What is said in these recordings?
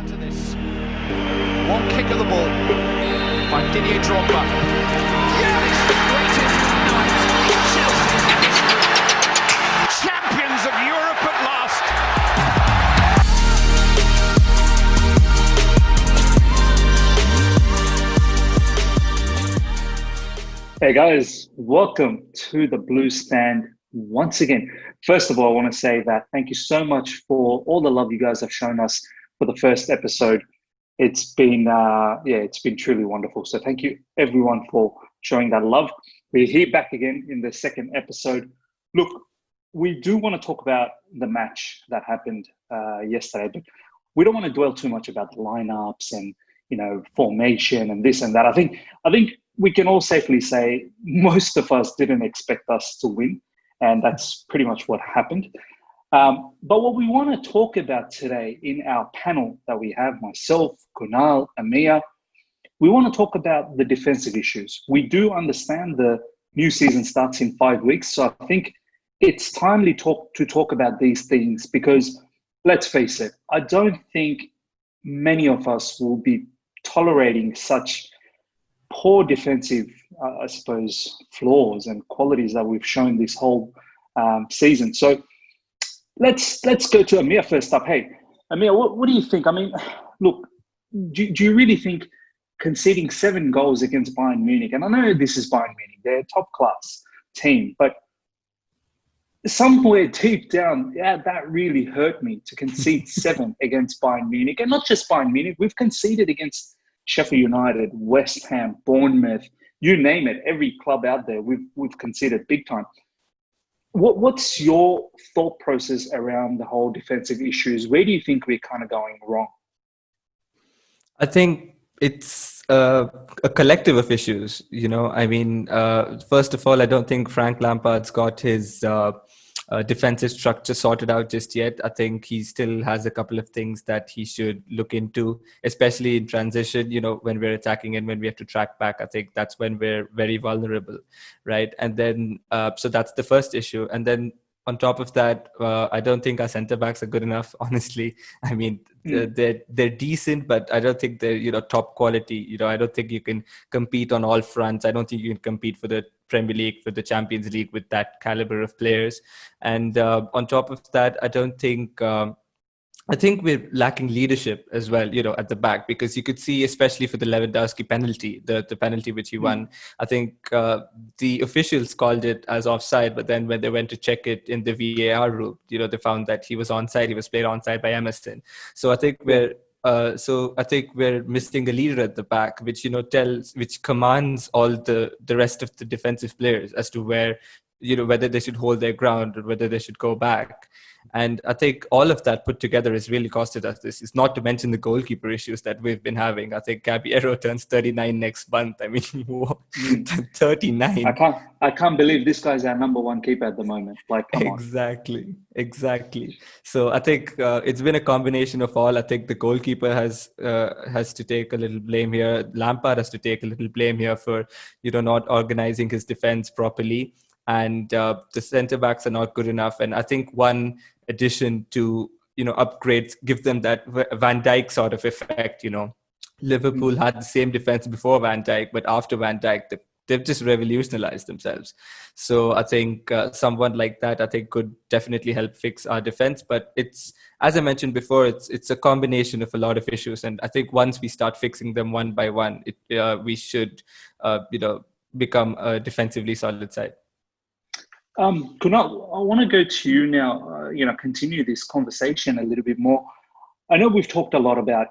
To this one kick of the ball by Didier Drogba. Yeah, it's the greatest night in Chelsea history. Champions of Europe at last. Hey guys, welcome to the Blue Stand once again. First of all, I want to say that thank you so much for all the love you guys have shown us for the first episode. It's been truly wonderful. So thank you everyone for showing that love. We're here back again in the second episode. Look, we do want to talk about the match that happened yesterday, but we don't want to dwell too much about the lineups and formation and this and that. I think we can all safely say most of us didn't expect us to win, and that's pretty much what happened. But what we want to talk about today in our panel that we have, myself, Kunal, Ameya, we want to talk about the defensive issues. We do understand the new season starts in 5 weeks, so I think it's timely to talk about these things because, let's face it, I don't think many of us will be tolerating such poor defensive, flaws and qualities that we've shown this whole season. So let's go to Ameya first up. Hey, Ameya, what do you think? I mean, look, do you really think conceding 7 goals against Bayern Munich, and I know this is Bayern Munich, they're a top class team, but somewhere deep down, that really hurt me to concede 7 against Bayern Munich. And not just Bayern Munich, we've conceded against Sheffield United, West Ham, Bournemouth, you name it, every club out there, we've conceded big time. What's your thought process around the whole defensive issues? Where do you think we're kind of going wrong? I think it's a collective of issues. I mean, first of all, I don't think Frank Lampard's got his defensive structure sorted out just yet. I think he still has a couple of things that he should look into, especially in transition, when we're attacking and when we have to track back. I think that's when we're very vulnerable, right? And then, so that's the first issue. And then on top of that, I don't think our centre backs are good enough, honestly. I mean, they're decent, but I don't think they're, top quality. I don't think you can compete on all fronts. I don't think you can compete for the Premier League, for the Champions League with that caliber of players. And on top of that, I think we're lacking leadership as well, at the back, because you could see, especially for the Lewandowski penalty, the penalty which he won, I think the officials called it as offside, but then when they went to check it in the VAR room, they found that he was onside. He was played onside by Emerson. So I think we're missing a leader at the back, which which commands all the rest of the defensive players as to where, whether they should hold their ground or whether they should go back. And I think all of that put together has really costed us this. It's not to mention the goalkeeper issues that we've been having. I think Caballero turns 39 next month. I mean, 39. I can't believe this guy's our number one keeper at the moment. Like, come on. Exactly. So I think it's been a combination of all. I think the goalkeeper has to take a little blame here. Lampard has to take a little blame here for, not organizing his defense properly. And the centre backs are not good enough. And I think one addition to upgrades give them that Van Dijk sort of effect. Liverpool had the same defense before Van Dijk, but after Van Dijk they've just revolutionized themselves. So I think someone like that could definitely help fix our defense. But it's, as I mentioned before, it's a combination of a lot of issues. And I think once we start fixing them one by one, we should become a defensively solid side. Kunal, I want to go to you now, continue this conversation a little bit more. I know we've talked a lot about,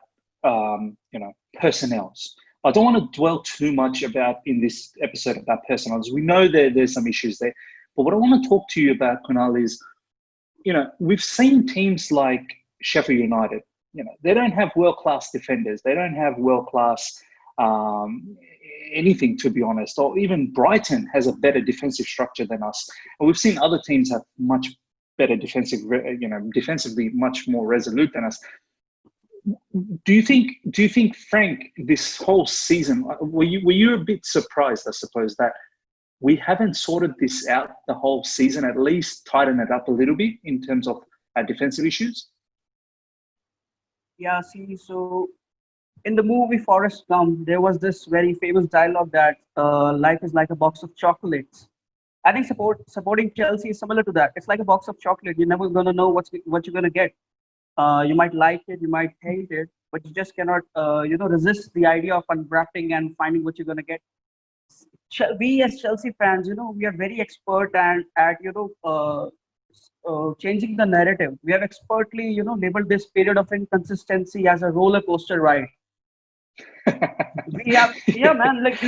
personnels. I don't want to dwell too much in this episode about personnels. We know there's some issues there. But what I want to talk to you about, Kunal, is, we've seen teams like Sheffield United, they don't have world-class defenders. They don't have world-class anything, to be honest. Or even Brighton has a better defensive structure than us. And we've seen other teams have much better defensively much more resolute than us. Do you think, Frank, this whole season, were you a bit surprised, I suppose, that we haven't sorted this out the whole season, at least tighten it up a little bit in terms of our defensive issues? Yeah, see, so in the movie Forrest Gump, there was this very famous dialogue that life is like a box of chocolates. I think supporting Chelsea is similar to that. It's like a box of chocolate. You're never gonna know what you're gonna get. You might like it, you might hate it, but you just cannot, resist the idea of unwrapping and finding what you're gonna get. We as Chelsea fans, we are very expert and at changing the narrative. We have expertly, labeled this period of inconsistency as a roller coaster ride. We have, yeah, man, like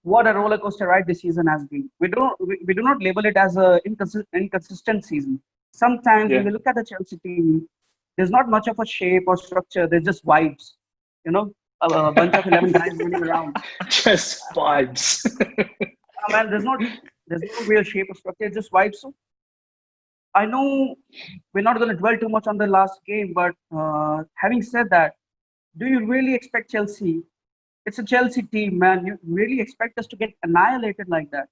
what a roller coaster ride this season has been. We do not label it as a inconsistent season. Sometimes when Yeah. we look at the Chelsea team, there's not much of a shape or structure. There's just vibes. You know, a bunch of 11 guys running around. Just vibes. Man, there's no real shape or structure. It's just vibes. So I know we're not going to dwell too much on the last game, but having said that, do you really expect Chelsea? It's a Chelsea team, man. You really expect us to get annihilated like that?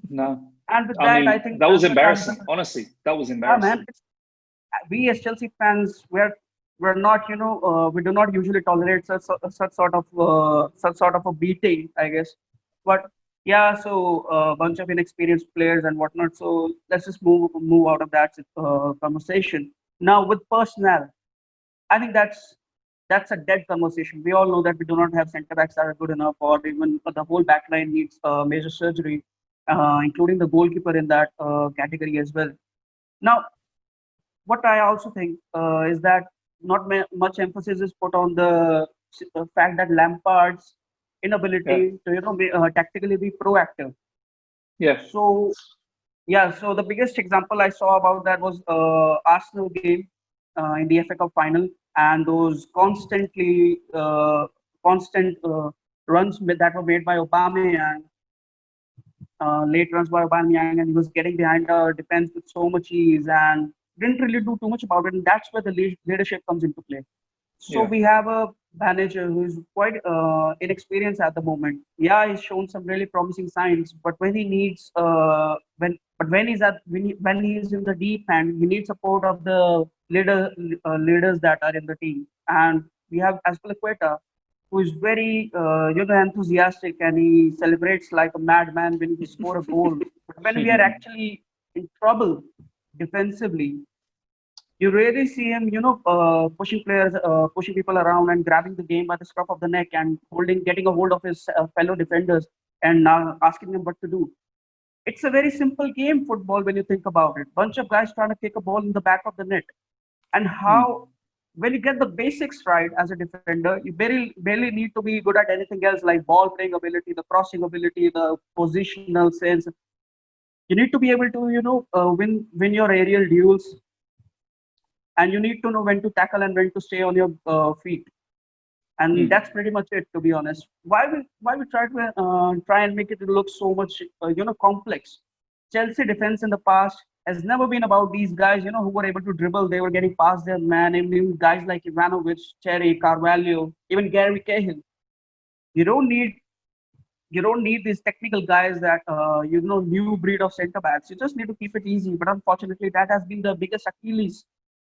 No. And with I that, I mean, think that was Lampard has embarrassing. done. Honestly, that was Yeah, man. embarrassing. We as Chelsea fans, we're not, we do not usually tolerate such sort of a beating, I guess. But yeah, so a bunch of inexperienced players and whatnot. So let's just move out of that conversation. Now with personnel, I think that's a dead conversation. We all know that we do not have centre backs that are good enough, or even the whole back line needs major surgery, including the goalkeeper in that category as well. Now, what I also think is that not much emphasis is put on the fact that Lampard's Yeah. inability to tactically be proactive. Yeah. So yeah, so the biggest example I saw about that was Arsenal game in the FA Cup final, and those constant that were made by Aubameyang, late runs by Aubameyang, and he was getting behind the defense with so much ease and didn't really do too much about it. And that's where the leadership comes into play. So Yeah. we have a manager who's quite inexperienced at the moment. Yeah, he's shown some really promising signs, but when he needs when he is in the deep end, he needs support of the leaders that are in the team. And we have Azpilicueta, who is very enthusiastic, and he celebrates like a madman when he score a goal. But when we are actually in trouble defensively, you really see him, pushing people around and grabbing the game by the scruff of the neck and getting a hold of his fellow defenders and now asking them what to do. It's a very simple game, football, when you think about it. Bunch of guys trying to kick a ball in the back of the net. And how, when you get the basics right as a defender, you barely need to be good at anything else like ball playing ability, the crossing ability, the positional sense. You need to be able to, win your aerial duels, and you need to know when to tackle and when to stay on your feet. And Mm. that's pretty much it, to be honest. Why we try and make it look so much complex? Chelsea defense in the past has never been about these guys who were able to dribble. They were getting past their man. Even guys like Ivanovic, Cherry, Carvalho, even Gary Cahill. You don't need you don't need these technical guys that new breed of centre backs. You just need to keep it easy. But unfortunately, that has been the biggest Achilles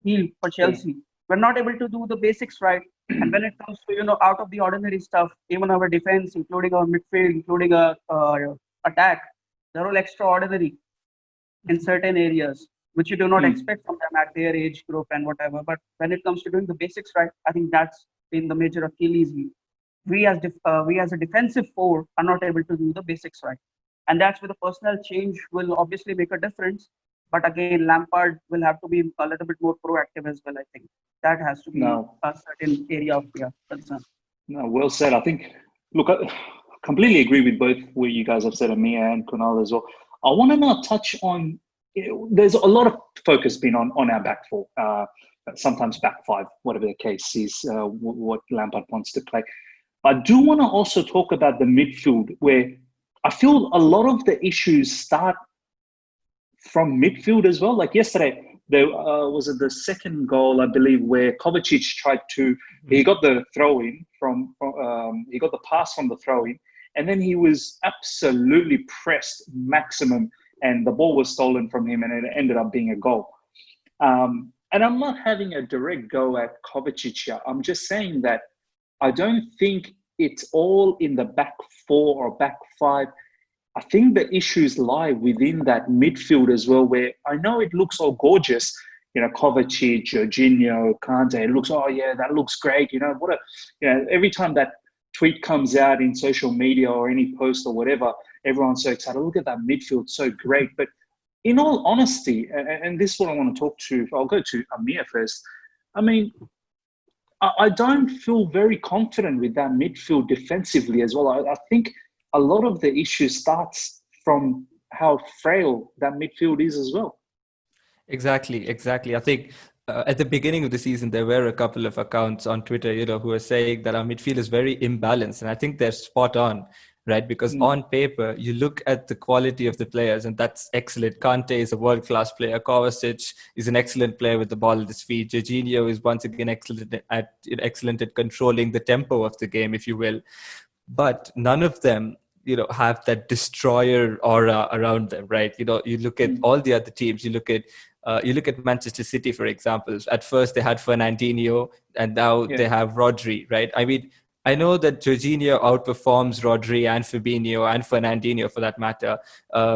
heel for Yeah. Chelsea. We're not able to do the basics right. And when it comes to out of the ordinary stuff, even our defense, including our midfield, including our attack, they're all extraordinary in certain areas, which you do not Mm. expect from them at their age group and whatever. But when it comes to doing the basics right, I think that's been the major Achilles heel. We as a defensive four are not able to do the basics right, and that's where the personnel change will obviously make a difference. But again, Lampard will have to be a little bit more proactive as well. I think that has to be No. a certain area of concern. No. Well said. I think. Look, I completely agree with both what you guys have said, Ameya and Kunal as well. I want to now touch on. There's a lot of focus been on our back four. Sometimes back five, whatever the case is, what Lampard wants to play. I do want to also talk about the midfield, where I feel a lot of the issues start from midfield as well. Like yesterday, there was it the second goal, I believe, where Kovacic tried to, he got the throw in he got the pass from the throw in, and then he was absolutely pressed maximum, and the ball was stolen from him, and it ended up being a goal. and I'm not having a direct go at Kovacic here. I'm just saying that I don't think it's all in the back four or back five. I think the issues lie within that midfield as well, where I know it looks all gorgeous. Kovacic, Jorginho, Kante, it looks, oh yeah, that looks great. Every time that tweet comes out in social media or any post or whatever, everyone's so excited. Look at that midfield, so great. But in all honesty, and this is what I want to talk to, I'll go to Ameya first. I mean, I don't feel very confident with that midfield defensively as well. I think a lot of the issue starts from how frail that midfield is as well. Exactly. I think at the beginning of the season, there were a couple of accounts on Twitter, who were saying that our midfield is very imbalanced. And I think they're spot on, right? Because on paper, you look at the quality of the players, and that's excellent. Kante is a world-class player. Kovacic is an excellent player with the ball at his feet. Jorginho is once again excellent at controlling the tempo of the game, if you will. But none of them have that destroyer aura around them, right? You look at all the other teams. You look at Manchester City, for example. At first they had Fernandinho, and now they have Rodri, right? I mean, I know that Jorginho outperforms Rodri and Fabinho and Fernandinho, for that matter,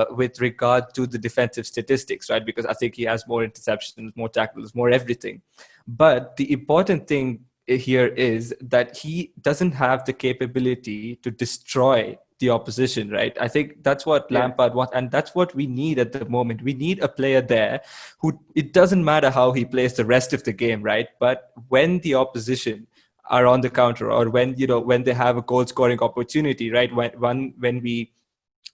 with regard to the defensive statistics, right? Because I think he has more interceptions, more tackles, more everything. But the important thing here is that he doesn't have the capability to destroy the opposition, right? I think that's what Lampard wants, and that's what we need at the moment. We need a player there who, it doesn't matter how he plays the rest of the game, right? But when the opposition are on the counter, or when they have a goal scoring opportunity, right? When we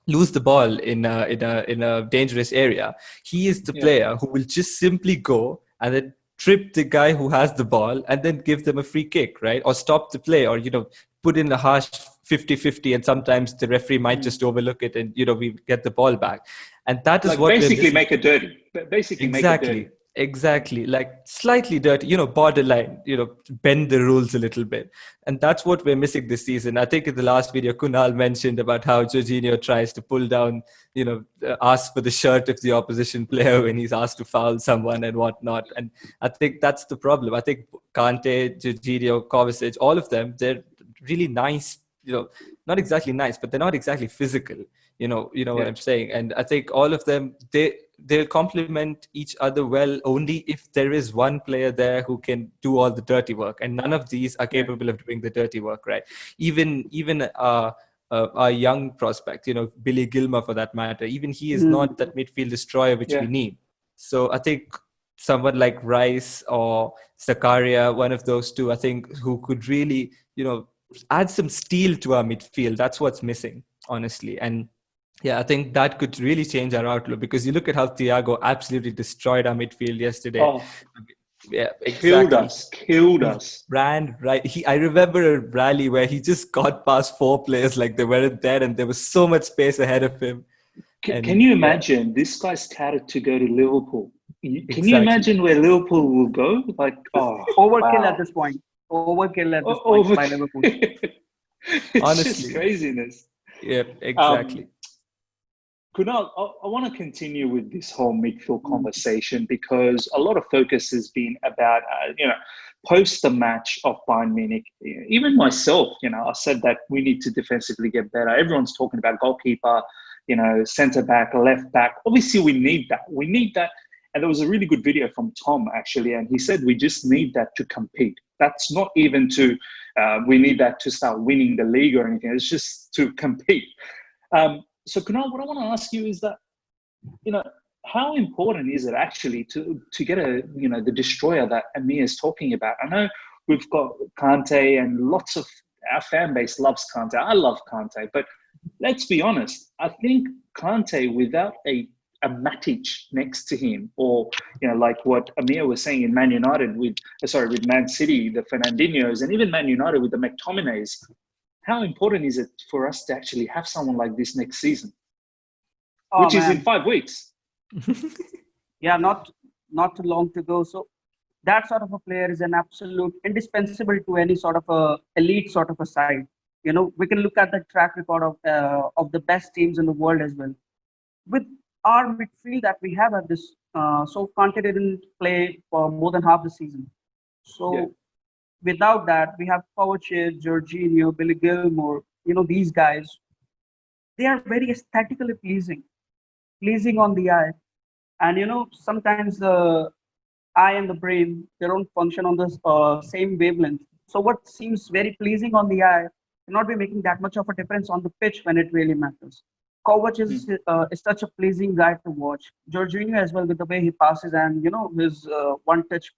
lose the ball in a dangerous area, he is the player who will just simply go and then trip the guy who has the ball and then give them a free kick, right? Or stop the play, or put in a harsh 50-50, and sometimes the referee might just overlook it, and we get the ball back. And that is what basically make it dirty. Exactly, like slightly dirty, borderline, bend the rules a little bit. And that's what we're missing this season. I think in the last video, Kunal mentioned about how Jorginho tries to pull down, ask for the shirt of the opposition player when he's asked to foul someone and whatnot. And I think that's the problem. I think Kante, Jorginho, Kovacic, all of them, they're really nice, not exactly nice, but they're not exactly physical. What I'm saying. And I think all of them, they'll complement each other well only if there is one player there who can do all the dirty work. And none of these are capable of doing the dirty work, right? Even our young prospect, Billy Gilmer for that matter, even he is not that midfield destroyer which we need. So I think someone like Rice or Zakaria, one of those two, I think, who could really, add some steel to our midfield. That's what's missing, honestly. And I think that could really change our outlook, because you look at how Thiago absolutely destroyed our midfield yesterday. Oh, yeah, exactly. Killed us. Ran right. I remember a rally where he just got past 4 players like they weren't there, and there was so much space ahead of him. Can you imagine this guy's touted to go to Liverpool? Can you imagine where Liverpool will go? Like, overkill at this point. Overkill at this point by Liverpool. It's honestly, just craziness. Yeah, exactly. Kunal, I want to continue with this whole midfield conversation, because a lot of focus has been about, post the match of Bayern Munich. Even myself, I said that we need to defensively get better. Everyone's talking about goalkeeper, centre back, left back. Obviously, we need that. And there was a really good video from Tom, actually, and he said we just need that to compete. That's not even to, we need that to start winning the league or anything. It's just to compete. So, Kunal, what I want to ask you is that, how important is it actually to get the destroyer that Ameya is talking about? I know we've got Kante, and lots of our fan base loves Kante. I love Kante, but let's be honest. I think Kante, without a Matic next to him, or like what Ameya was saying in Man United with Man City, the Fernandinhos, and even Man United with the McTominays. How important is it for us to actually have someone like this next season, which is in 5 weeks? Yeah, not too long to go. So that sort of a player is an absolute indispensable to any sort of a elite sort of a side. We can look at the track record of the best teams in the world as well. With our midfield that we have at this, so Conte didn't play for more than half the season. Yeah. So without that, we have Kovacic, Jorginho, Billy Gilmore. These guys, they are very aesthetically pleasing on the eye. And sometimes the eye and the brain, they don't function on the same wavelength. So what seems very pleasing on the eye will not be making that much of a difference on the pitch when it really matters. Kovac is such a pleasing guy to watch. Jorginho as well, with the way he passes and his one-touch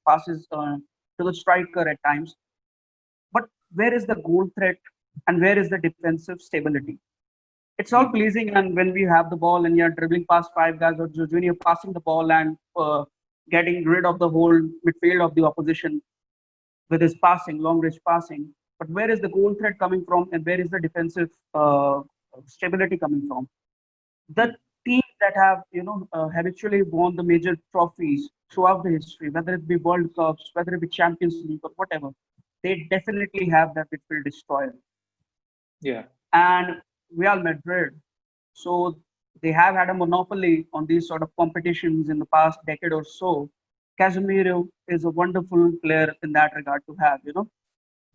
passes to the striker at times. But where is the goal threat and where is the defensive stability? It's all pleasing, and when we have the ball and you're dribbling past five guys or Jorginho passing the ball and getting rid of the whole midfield of the opposition with his passing, long range passing. But where is the goal threat coming from, and where is the defensive stability coming from? The teams that have habitually won the major trophies throughout the history, whether it be World Cups, whether it be Champions League or whatever, they definitely have that midfield destroyer. Yeah. And Real Madrid, so they have had a monopoly on these sort of competitions in the past decade or so. Casemiro is a wonderful player in that regard to have.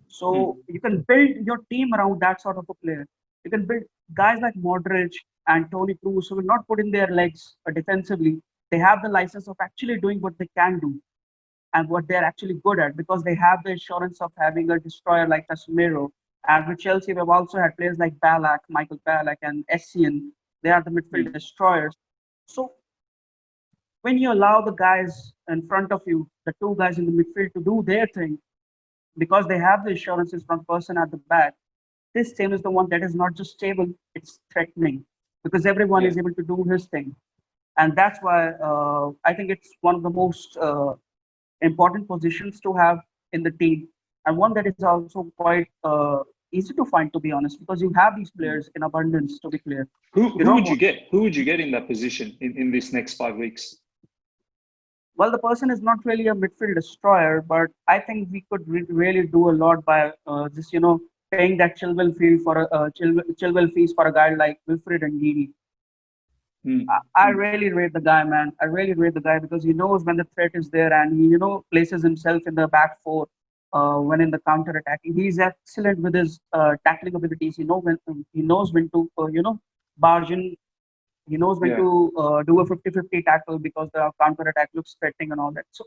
So you can build your team around that sort of a player. You can build guys like Modric and Toni Kroos who will not put in their legs defensively. They have the license of actually doing what they can do and what they're actually good at because they have the assurance of having a destroyer like Casemiro. And with Chelsea, we've also had players like Michael Ballack, and Essien. They are the midfield destroyers. So when you allow the guys in front of you, the two guys in the midfield, to do their thing, because they have the assurances from person at the back, this team is the one that is not just stable, it's threatening because everyone is able to do his thing. And that's why I think it's one of the most important positions to have in the team, and one that is also quite easy to find, to be honest, because you have these players in abundance. To be clear, Who would you get? Who would you get in that position in this next 5 weeks? Well, the person is not really a midfield destroyer, but I think we could really do a lot by just paying that Chilwell fee for Chilwell fees for a guy like Wilfred and Ndidi. I really rate the guy, man. I really rate the guy because he knows when the threat is there and he, places himself in the back four when in the counter attacking. He's excellent with his tackling abilities. He knows when to, barge in. He knows when to do a 50-50 tackle because the counter attack looks threatening and all that. So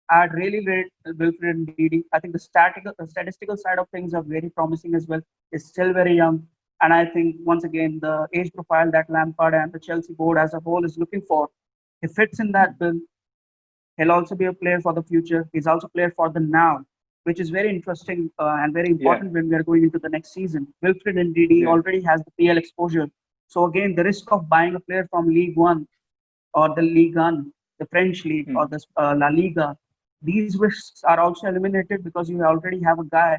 I'd really rate Wilfred and Ndidi. I think the statistical side of things are very promising as well. He's still very young. And I think, once again, the age profile that Lampard and the Chelsea board as a whole is looking for, he fits in that bill. He'll also be a player for the future. He's also a player for the now, which is very interesting and very important when we are going into the next season. Wilfred Ndidi already has the PL exposure. So again, the risk of buying a player from League One or the Ligue 1, the French league or the La Liga, these risks are also eliminated because you already have a guy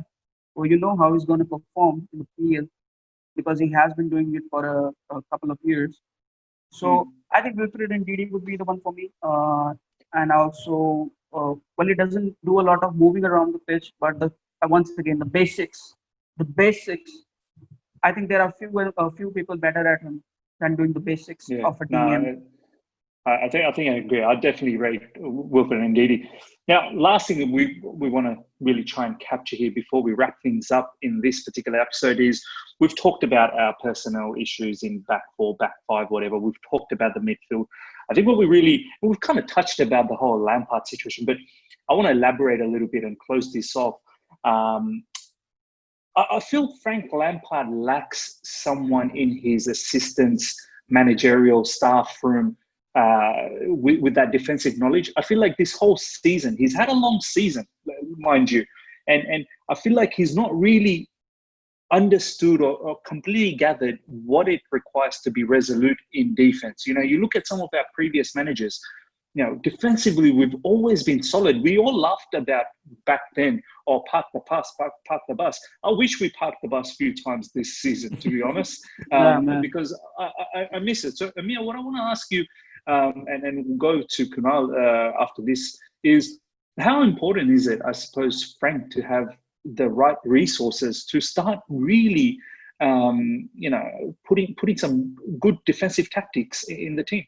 who you know how he's going to perform in the PL because he has been doing it for a couple of years. So I think Wilfred and Ndidi would be the one for me. And also, well, he doesn't do a lot of moving around the pitch, but once again, the basics. I think there are a few people better at him than doing the basics of a DM. I think I agree. I definitely rate Wilfred and Ndidi. Now, last thing that we want to really try and capture here before we wrap things up in this particular episode is we've talked about our personnel issues in back four, back five, whatever. We've talked about the midfield. I think we've kind of touched about the whole Lampard situation, but I want to elaborate a little bit and close this off. I feel Frank Lampard lacks someone in his assistants, managerial staff room with that defensive knowledge. I feel like this whole season, he's had a long season, mind you, and I feel like he's not really understood or completely gathered what it requires to be resolute in defense. You look at some of our previous managers, defensively, we've always been solid. We all laughed about back then, park the bus. I wish we parked the bus a few times this season, to be honest, because I miss it. So, Ameya, what I want to ask you, and then we'll go to Kunal after this, is how important is it, I suppose, Frank, to have the right resources to start really putting some good defensive tactics in the team.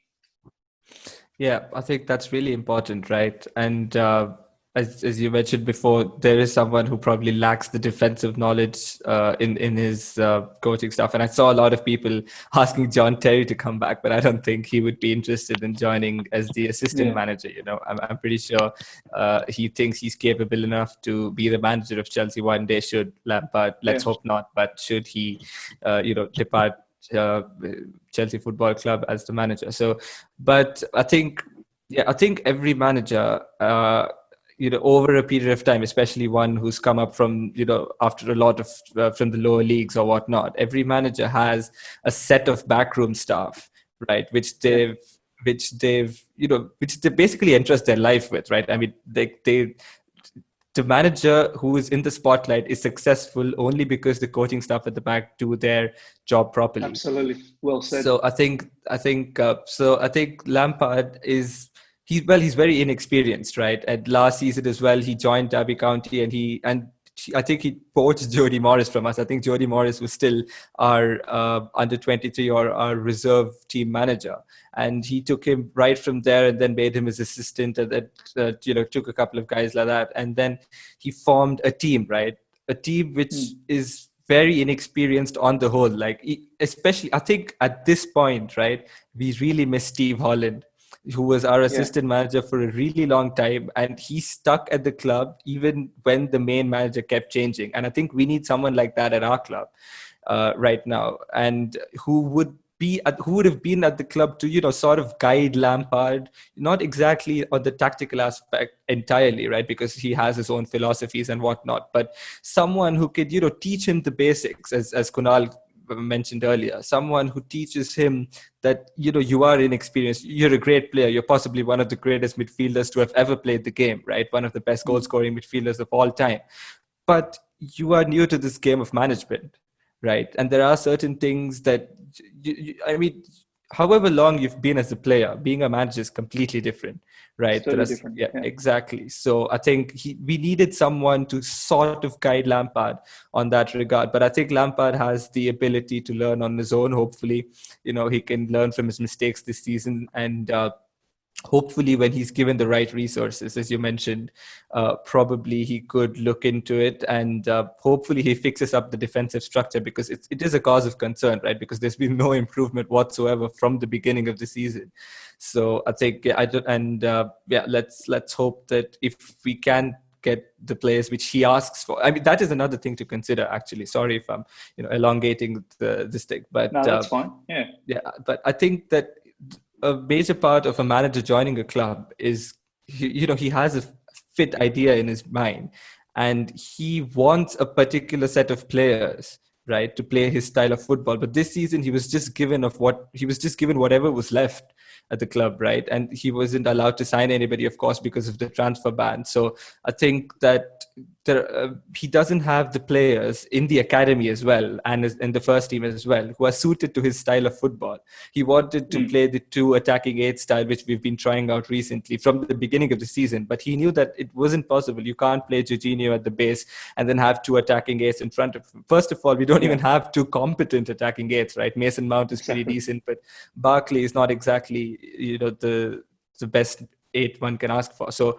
Yeah, I think that's really important, right? And as you mentioned before, there is someone who probably lacks the defensive knowledge in his coaching stuff. And I saw a lot of people asking John Terry to come back, but I don't think he would be interested in joining as the assistant manager. I'm pretty sure he thinks he's capable enough to be the manager of Chelsea one day. Should Lampard, let's hope not, but should he, depart Chelsea Football Club as the manager. So, but I think every manager, over a period of time, especially one who's come up from, after a lot of from the lower leagues or whatnot, every manager has a set of backroom staff, right? Which they basically entrust their life with, right? I mean, the manager who is in the spotlight is successful only because the coaching staff at the back do their job properly. Absolutely, well said. So I think Lampard he's very inexperienced, right? And last season as well, he joined Derby County, and I think he poached Jody Morris from us. I think Jody Morris was still our under 23 or our reserve team manager, and he took him right from there and then made him his assistant, and then took a couple of guys like that, and then he formed a team, right? A team which is very inexperienced on the whole. Like, especially, I think at this point, right, we really miss Steve Holland, who was our assistant manager for a really long time, and he stuck at the club even when the main manager kept changing. And I think we need someone like that at our club right now, and who would have been at the club to sort of guide Lampard, not exactly on the tactical aspect entirely, right, because he has his own philosophies and whatnot, but someone who could teach him the basics, as Kunal mentioned earlier, someone who teaches him that you are inexperienced, you're a great player, you're possibly one of the greatest midfielders to have ever played the game, right, one of the best goal scoring midfielders of all time, but you are new to this game of management, right? And there are certain things that I mean, however long you've been as a player, being a manager is completely different, right? Totally different. Yeah, exactly. So I think we needed someone to sort of guide Lampard on that regard. But I think Lampard has the ability to learn on his own. Hopefully, he can learn from his mistakes this season, and hopefully when he's given the right resources, as you mentioned, probably he could look into it, and hopefully he fixes up the defensive structure, because it is a cause of concern, right? Because there's been no improvement whatsoever from the beginning of the season. So I think let's hope that if we can get the players which he asks for. I mean, that is another thing to consider, actually. Sorry if I'm elongating this thing, but no, that's fine. Yeah, but I think that a major part of a manager joining a club is he has a fit idea in his mind, and he wants a particular set of players, right, to play his style of football. But this season he was just given whatever was left at the club, right? And he wasn't allowed to sign anybody, of course, because of the transfer ban. So I think that he doesn't have the players in the academy as well, and in the first team as well, who are suited to his style of football. He wanted to play the two attacking eight style, which we've been trying out recently from the beginning of the season, but he knew that it wasn't possible. You can't play Jorginho at the base and then have two attacking eights in front of him. First of all, we don't even have two competent attacking eights, right? Mason Mount is pretty decent, but Barkley is not exactly the best eight one can ask for. So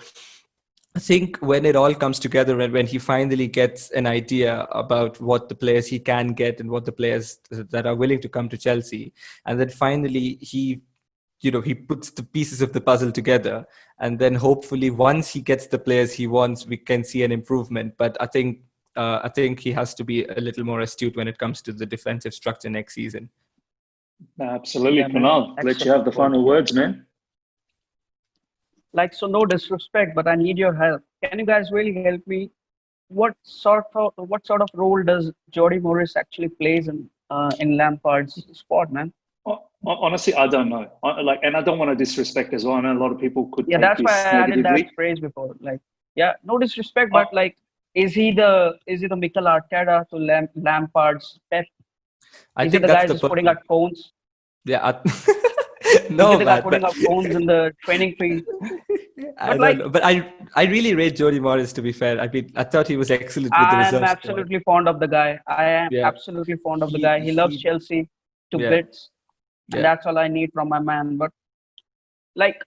I think when it all comes together, and when he finally gets an idea about what the players he can get and what the players that are willing to come to Chelsea, and then finally he puts the pieces of the puzzle together, and then hopefully once he gets the players he wants, we can see an improvement. But I think he has to be a little more astute when it comes to the defensive structure next season. Absolutely, Kunal. Let you have the final words, man. Like, so no disrespect, but I need your help. Can you guys really help me? What sort of role does Jody Morris actually plays in Lampard's squad, man? Honestly, I don't know. And I don't want to disrespect as well. I know a lot of people could. Yeah, that's why I added that phrase before. Like, yeah, no disrespect, but like, is he the Mikel Arteta to Lampard's Pep? Is he the guy who's putting out cones? Yeah. No, Look at the guy man, putting but up cones in the training field. I But don't like, know. But I really rate Jody Morris, to be fair. I mean, I thought he was excellent with the I'm reserve squad. absolutely fond of the guy. I am Yeah, absolutely fond of the he guy. He loves he Chelsea to yeah, bits, and yeah. that's all I need from my man. But like,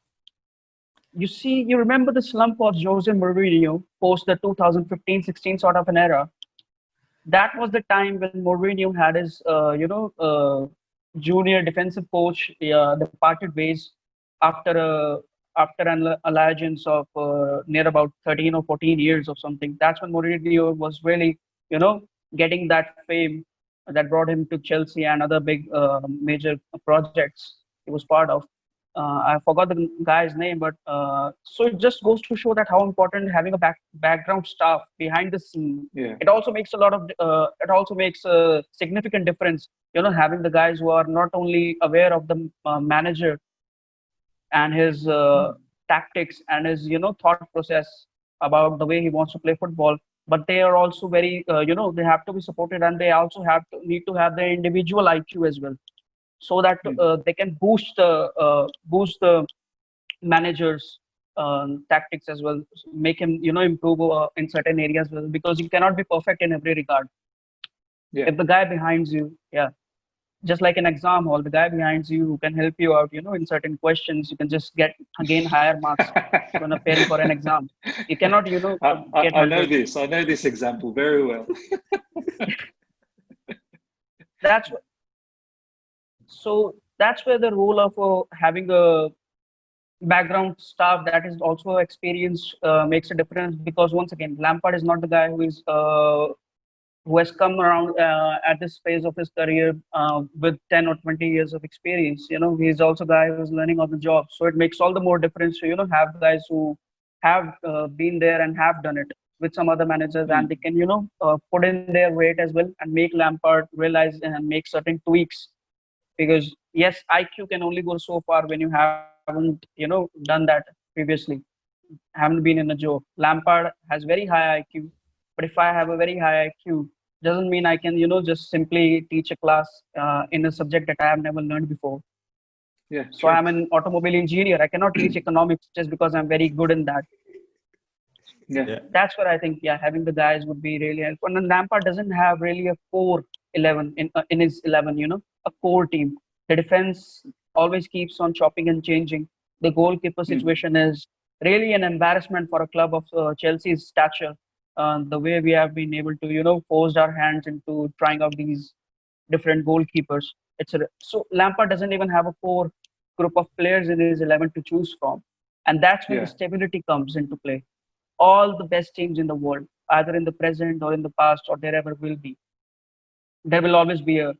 you remember the slump of Jose Mourinho post the 2015-16 sort of an era. That was the time when Mourinho had his, junior defensive coach departed ways after after an alliance of near about 13 or 14 years or something. That's when Mourinho was really, you know, getting that fame that brought him to Chelsea and other big major projects he was part of. I forgot the guy's name, but so it just goes to show that how important having a background staff behind the scene. Yeah. It also makes a lot of it also makes a significant difference. You know, having the guys who are not only aware of the manager and his tactics and his thought process about the way he wants to play football, but they are also very they have to be supported, and they also need to have their individual IQ as well, so that they can boost the manager's tactics as well, make him improve in certain areas as well, because you cannot be perfect in every regard. Yeah. If the guy behind you, just like an exam hall, the guy behind you who can help you out, in certain questions, you can just gain higher marks when appearing for an exam. You cannot get I know 100. this. I know this example very well. That's so that's where the role of having a background staff that is also experienced makes a difference, because once again, Lampard is not the guy who has come around at this phase of his career with 10 or 20 years of experience. He's also a guy who's learning on the job, so it makes all the more difference to have guys who have been there and have done it with some other managers, and they can put in their weight as well and make Lampard realize and make certain tweaks. Because yes, IQ can only go so far when you haven't done that previously, haven't been in a job. Lampard has very high IQ, but if I have a very high IQ, doesn't mean I can just simply teach a class in a subject that I have never learned before. Yeah. So I'm an automobile engineer, I cannot teach economics just because I'm very good in that. Yeah. Yeah. That's where I think having the guys would be really helpful. And Lampard doesn't have really a core 11 in his 11, a core team. The defense always keeps on chopping and changing. The goalkeeper situation is really an embarrassment for a club of Chelsea's stature. The way we have been able to forced our hands into trying out these different goalkeepers. So Lampard doesn't even have a core group of players in his 11 to choose from, and that's when the Yeah. stability comes into play. All the best teams in the world, either in the present or in the past or there ever will be, there will always be a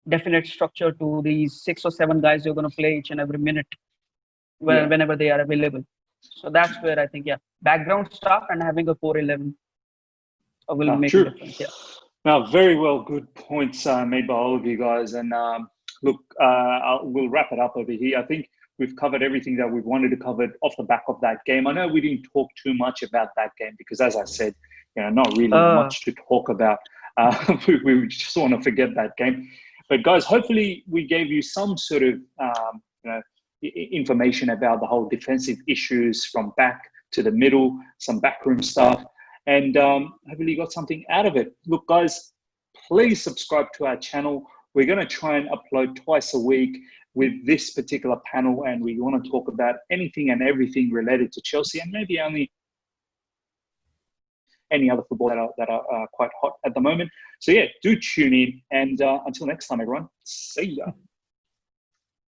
definite structure to these 6 or 7 guys you're going to play each and every minute Yeah. whenever they are available. So that's where I think, background stuff and having a core 11 will No, make a true. difference. Yeah. Now, very well, good points made by all of you guys. And look, we'll wrap it up over here. I think we've covered everything that we wanted to cover off the back of that game. I know we didn't talk too much about that game because, as I said, not really much to talk about. We just want to forget that game. But guys, hopefully we gave you some sort of information about the whole defensive issues from back to the middle, some backroom stuff. And hopefully you got something out of it. Look, guys, please subscribe to our channel. We're going to try and upload twice a week with this particular panel, and we want to talk about anything and everything related to Chelsea, and maybe only any other football that are quite hot at the moment. So yeah, do tune in, and until next time, everyone, see ya.